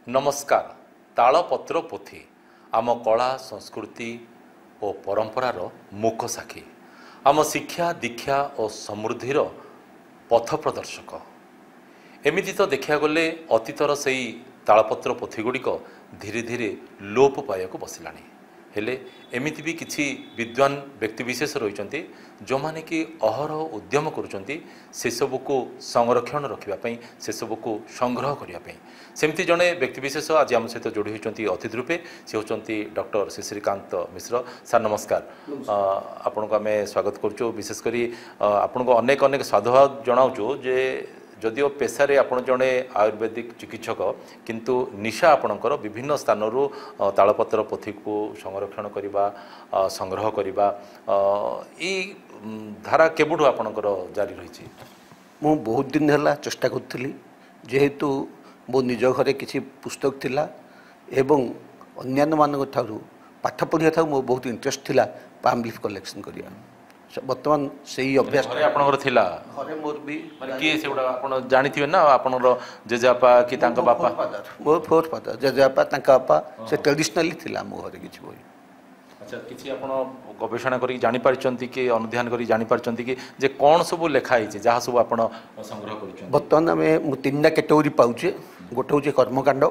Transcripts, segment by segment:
नमस्कार। तालपत्र पोथी आम कला संस्कृति और परंपरार मुख साक्षी, आम शिक्षा दीक्षा और समृद्धिर पथ प्रदर्शक। एमिति तो देखा गले अतीतर से तालपत्र पोथी गुड़िक धीरे धीरे लोप पाया बसिलानी। हेले एमिति भी किछि विद्वान व्यक्तिविशेष रही जो माने कि अहरह उद्यम करुँचे से सबू को संरक्षण रखापी से सबू को संग्रह करने। सेमती जड़े व्यक्तिविशेष आज आम सहित जोड़ी होती अतिथि रूपे से होती डॉक्टर श्रीकांत मिश्र। सर नमस्कार। आपण को आम स्वागत करुँ। विशेषकर आपण को अनेक अनेक साधुवाद जनाऊँ जे जदिओ पेशा रे आपण जड़े आयुर्वेदिक चिकित्सक किंतु निशा आपणकर विभिन्न स्थानरू तालपत्र पोथी को संरक्षण करने संग्रह करने धारा केबुठू आपणकर जारी रही? मु बहुत दिन है चेष्टा करी जेहेतु मो निज घरे किसी पुस्तक थिला एवं अन्यान्य मान पाठ पढ़िया था मो बहुत इंटरेस्ट थिला पाम लीफ कलेक्शन करिया। बर्तमान से ही अभ्यास आपनकर थिला घरे मोर भी माने की सेउडा आपण जानिथिबे ना आपनर जेजापा कि तांका बापा मोर फोर्थ फादर जेजापा तांका बापा से ट्रेडिशनली थिला मो घरे किछि बोई। अच्छा किछि आपण गवेषणा करी जानि पारचंती कि अनुध्यान करी जानि पारचंती कि जे कोन सब लेखा हिचे जहा सब आपण संग्रह करिछन? बर्तमान आमे मु तीनटा कैटेगरी पाउचे। गोटे होचे कर्मकांड,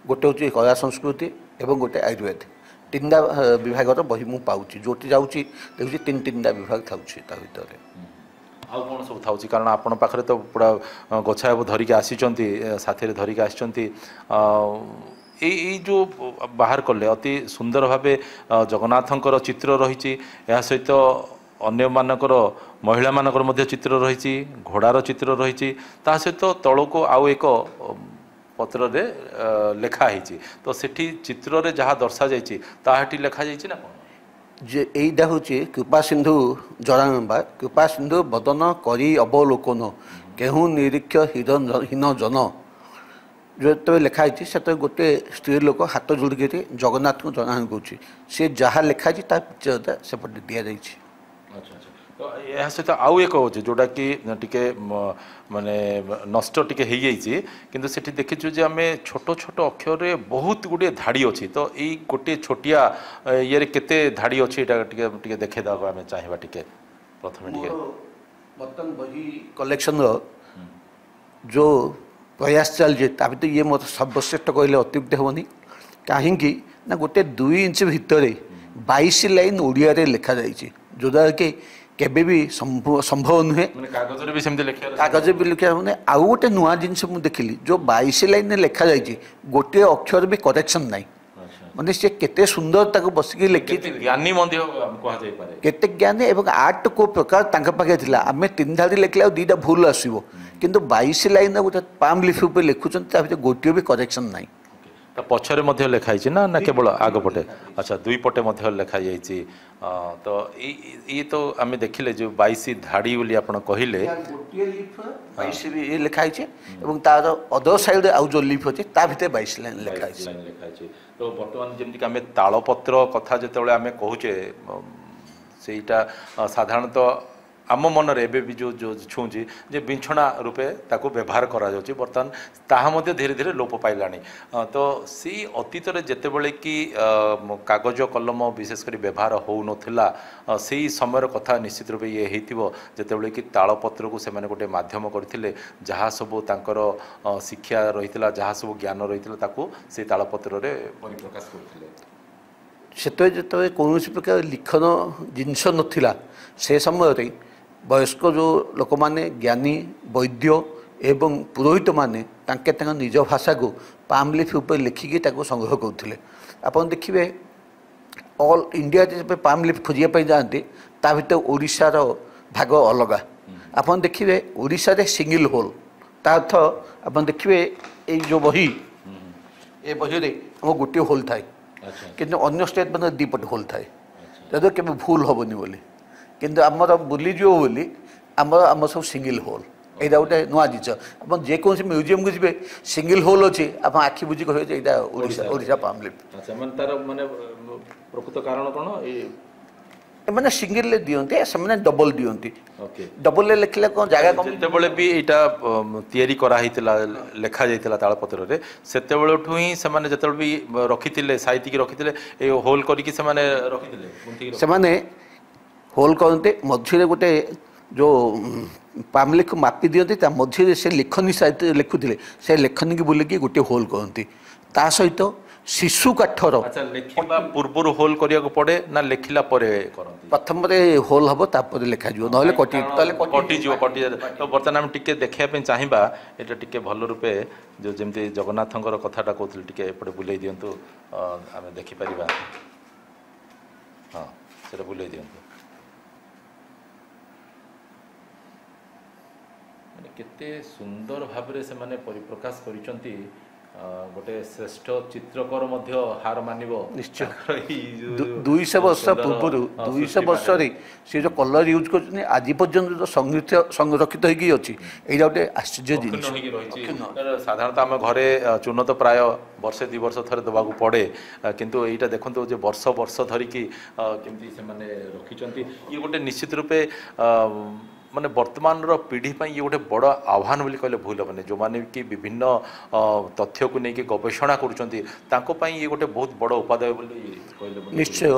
गोटे होचे कला संस्कृति एवं गोटे आयुर्वेद। तीनटा विभाग बही मु पाउची जोटी जाउची देखुची तीन तीनटा विभाग थाउची ता भितर आ कोन सब थाउची कारण आपण पाखरे तो पूरा गछा धरिक आसीचंती साथी रे धरिक आसीचंती ए जो बाहर कले अति सुंदर भावे जगन्नाथंकर चित्र रही या सहित अन्य मानकर महिला मानकर मध्य चित्र रही घोड़ार चित्र रही ता सहित तळको आउ एक पत्र रे लेखा है तो सेठी चित्र रे जहाँ दर्शा जाइए ताहाटी लेखा जाइए ना जे एइडा होचे कृपा सिंधु जरानबा कृपा सिंधु बदन करी अवलोकन केहू निरीक्ष हीन जन जो लेखा है से गोटे स्त्री लोक हाथ जोड़िक जगन्नाथ को जनान कौच सी जहाँ लिखाई पिक्चर सेपटे दि जाइए। अच्छा अच्छा तो यह सहित आउ एक हो जोटा कि टिके माने नष्ट टिके हो जाइए किंतु सेठी देखिछु जे आमे छोट छोट अक्षर रे बहुत गुडे धाड़ी अछि तो एई गोटे छोटिया ये रे केते धाड़ी अछि एटा टिके टिके देखे दाबा आमे चाहेबा टिके प्रथम टिके बर्तन बही कलेक्शन रो जो प्रयास चल जे ता तो ये मत सर्वश्रेष्ठ कहले अत्युक्त हेबनी कहीं ना गोटे 2 इंच भितर 22 लाइन ओडिया रे लिखा जाइए जोदा कि केबे भी संभव नुहे। कागज भी सेमते लिखा कागज भी लिखा मैंने आउ गोटे नुआ जिनस मुझे देखिली जो 22 लाइन लिखा जाइए गोटे अक्षर भी करेक्शन नाई माने सी केते सुंदर ताको बसिकी लिखि ज्ञानी मध्य कहा जाय पारे केते ज्ञानी एवं आर्ट को प्रकार तांका पाखे थिला आमे 3 धाड़ी लिखले आ 2टा भूल आसीबो किंतु 22 लाइन गोटे पाम लिफि पे लिखुचन ता भीतर गोटे भी करेक्शन नाई तो पछरे मध्य लिखाई ना केवल आग पटे? अच्छा दुई पटे मध्य लिखाई जाइए तो ये तो आम देखिले जो 22 धाड़ी बोली आपण कहले गोटे लिफ 22 भी लिखाई छे एवं तार अदर साइड आउ जो लिफ अछि ता भीतर 22 लाइन लिखाई छे। तो बर्तमान जमती कि आम तालपत्र कथा जो आम कहूचे सेटा साधारणतः आम मनरे एबे भी जो जो छुँची जे बिछणा रूपे ताको व्यवहार करा जाउची बर्तमान ताहा मध्य धीरे धीरे लोप पाइलानी। तो सी अतीत रे जेतेबेले कि कागज कलम विशेषकर व्यवहार हो नथिला सेही समयर कथा निश्चित रूपे ये हेतिबो जेतेबेले कि तालपत्र को सेमाने गोटे माध्यम करथिले जहाँ सब तांकर शिक्षा रहितला जहाँ सब ज्ञान रहितला ताको से तालपत्र रे परिप्रकाश करथिले। सेते जेते कोनोसी प्रकार लिखन जिनस नथिला से समय वयस्क जो लोक माने ज्ञानी वैद्य एवं पुरोहित माने तांके निज भाषा को पाम लिफ ऊपर लिखिकी ताको संग्रह करथिले। आपण देखिबे ऑल इंडिया जे पाम लिफ खोजिया पई जाते ता भीतर ओडिसा रो भाग अलगा आपण देखिबे ओडिसा रे सिंगल होल ता अर्थ आपण देखिबे ए जो बही ए बही रे हम गोटे होल थाए किंतु अन्य स्टेट में 2 पट होल थाए जदो केबे भूल होबनी बोली किंतु आमर बुली जो बोली आम सब सिंगल होल यहाँ गोटे नुआ जिस आप जेकोसी म्यूजियम को जी सिंगल होल अच्छे आप आखि बुझी कहे ओडिशा पाम लिफ। अच्छा माने तार माने प्रकृत कारण कौन एमाने सिंगल दियंती से डबल दियंती ओके डबल लिखले कौन जगह कम ଯେତେବେଳେ ବି ଏଇଟା ତିଆରି କରାହେଇଥିଲା ଲେଖାଯାଇଥିଲା ତାଳପତ୍ରରେ ସେତେବେଳଠୁ ହିଁ ସେମାନେ ଯେତେବେଳେ ବି ରଖିଥିଲେ ସାଇତିକି ରଖିଥିଲେ ଏ ହୋଲ୍ କରିକି ସେମାନେ ରଖିଥିଲେ ଗୁନ୍ଥିକି से माने होल करते मझे गोटे जो पामली को मापी दियंती ता मझे से लेखनी साहित्य लिखुले से लेखनी की बुलिकी गोटे होल करती ता सहित शिशु काठर अच्छा लेखिबा पूर्वରୁ ହୋଲ୍ କରିବାକୁ ପଡେ ନା ଲେଖିଲା ପରେ କରନ୍ତି प्रथम होल हम तापर लिखा जो ना कटि कटिଯିବ ତ ବର୍ତ୍ତମାନ ଆମେ ଟିକେ ଦେଖିବା ପାଇଁ ଚାହିଁବା ଏଇଟା ଟିକେ ଭଲ ରୂପେ ଯୋଉ ଯେମିତି ଜଗନ୍ନାଥଙ୍କର କଥାଟା କହୁଥିଲେ ଟିକେ ଏପଟେ ବୁଲେଇ ଦିଅନ୍ତୁ ଆମେ ଦେଖିପାରିବା ହଁ ସେଟା ବୁଲେଇ ଦିଅନ୍ତୁ ମାନେ କେତେ ସୁନ୍ଦର ଭାବରେ ସେମାନେ ପରିପ୍ରକାଶ କରିଛନ୍ତି गोटे श्रेष्ठ चित्रकर हार मानिब निश्चय 200 वर्ष पूर्व 200 वर्ष से जो कलर यूज कर आज पर्यंत जो संरक्षित होगी अच्छी ये गोटे आश्चर्य जिनिस साधारणतः आम घरे चून तो प्राय वर्षे 2 वर्ष थे देवाक पड़े किंतु यहाँ देखो जो वर्ष वर्ष धरिकी केमती से रखिंट ये गोटे निश्चित रूपे माने वर्तमान पीढ़ी ये गोटे बड़ आह्वान बोली कहले भूल हेनी जो मैंने कि विभिन्न तथ्य को लेकिन गवेषणा कर ये गोटे बहुत बड़ उपादेय निश्चय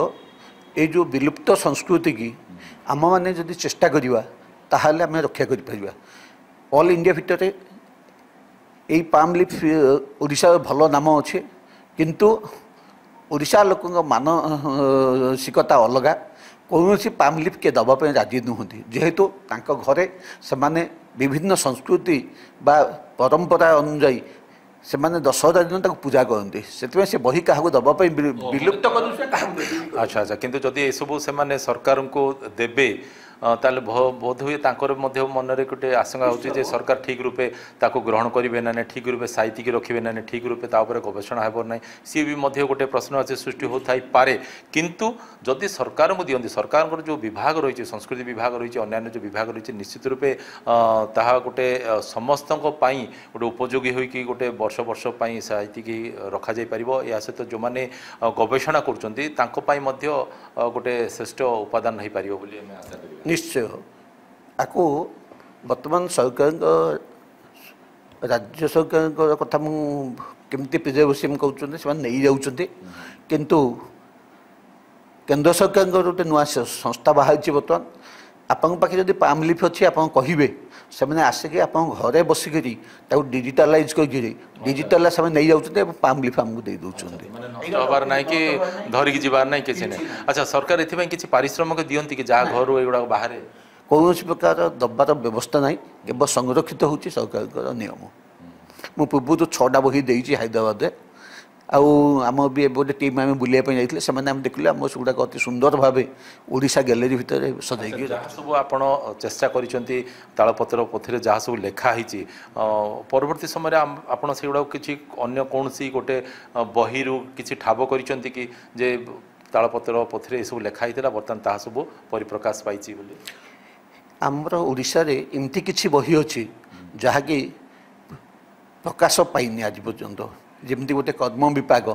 ये जो विलुप्त संस्कृति की आम मैंने जदि चेष्टा करवा ताहले आम रक्षा कर ऑल इंडिया भितर यही पाम लिफ ओडिशा भल नाम अच्छे किंतु ओडिशा लोक मानसिकता अलग कौन सी पाम लिफ के दवाई राजी नुहति जेहेतु घरे से विभिन्न संस्कृति बा परंपरा अनुजाई से माने दशहरा दिन पूजा करते से बही क्या दवाई विलुप्त कर अच्छा अच्छा किंतु जदि ये सब से सरकार को देबे ताले बोध हुए मनरे गोटे आशंका होची सरकार ठीक रूपे ताको ग्रहण करेंगे ना ठीक रूपे साइतिकी रखिए ना ठीक रूपे गवेषणा हो ना सी भी गोटे प्रश्न अच्छे सृष्टि होता पारे किंतु जदि सरकार को दियंती सरकार जो विभाग रही संस्कृति विभाग रही अन्य जो विभाग रही निश्चित रूपे ताहा गोटे समस्त गोटे उपयोगी होगी गोटे वर्ष वर्ष साहित्यिकी रखा जाई परिबो या सहित जो मैंने गवेषणा कर गोटे श्रेष्ठ उपादान हो पारिबो बोली हमें आशा करिबा निश्चय आपको वर्तमान सरकार राज्य सरकार कथा मुझे प्रिजर्वेशन कहते किंतु केंद्र सरकार गोटे नुआ संस्था बाहरी बर्तमान आपन पाखे जब पाम लिफ अच्छी आप कहे से आसिक आप घरे बसिक डिजिटालाइज कर डिजिटाल से नहीं जाऊँच पाम लिफ आमको दे दौरान हबार ना कि धरिकी जबार ना किसी नहीं अच्छा सरकार ये किसी पारिश्रमिक दियंती कि जहाँ घर युवा बाहर कौन प्रकार दबार व्यवस्था ना केवल संरक्षित होची सरकार नियम मु पूर्व 6टा बही देती हैदराबाद आम भी गोटे टीम आम बुलाइप जाते हैं देखिले आम सेगुड़ा अति सुंदर भाव ओडिशा गैलेरी भितर सजाई सब आप चेष्टा करपत्र पोथी जहाँ सब लेखाही परवर्ती समय आप सेगुड़ा किसी अन्य कौन सी गोटे बही किसी ठाब कर तालपत्र पोथी सब लेखाही बर्तमान ता सब परिप्रकाश पाई आमर ओडिशा रे एमती किसी बही अच्छी जहाँकि प्रकाश पाइनि आज पर्यंत जमती गोटे कर्म विपाक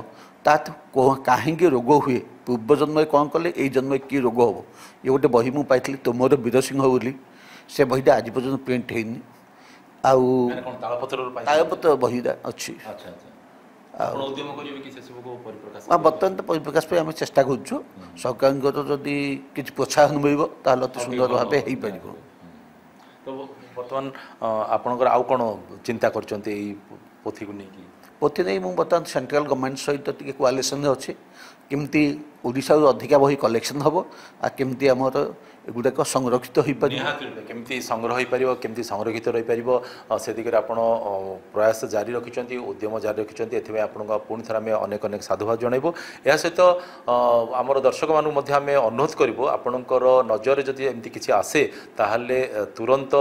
ता कहीं रोग हुए पूर्व जन्म कौन कले ये जन्म कि रोग हम ये गोटे बही मुझे पाई तुमर वीर सिंह बोली से बहीटा आज पर्यटन प्रिंट होनी तालपत्र बहीटा अच्छी बर्तमान तो परिप्रकाश आम चेष्टा करूँ सरकार जदि किसी प्रोत्साहन मिल अति सुंदर भाव हो पार तो बर्तमान आपणकर आउ कौन चिंता कर पोथी को लेकिन पोथी नहीं मुझे बर्तमान सेंट्रल गवर्नमेंट सहित टी कोआलिशन अच्छी केमती ओडिशा अधिका बही कलेक्शन हम आ केमती आमर एगुड़ाक संरक्षित हो पार केमती संग्रह हो पार केमती संरक्षित रही पार से दिगरे आप प्रयास जारी रखिंट उद्यम जारी रखिंट एथि आपको पुणी थे आम अनेक अनेक साधुवाद जनइबू या सहित आमर दर्शक मानू आम अनुरोध करूँ आपणकर नजर जदि एमती किसी आसे ताहले तुरंत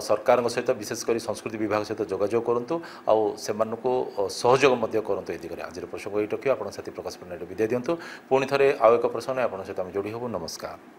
सरकार सहित विशेषकर संस्कृति विभाग सहित जोगाजोग करूँ आउ सहयोग करूँ ये दिगरे आज प्रसंग ये रखिए आप प्रकाश पट्टनायक विदाय दिंतु पुणी थे आउ एक प्रसंग आप सहित जोड़ी हूँ नमस्कार।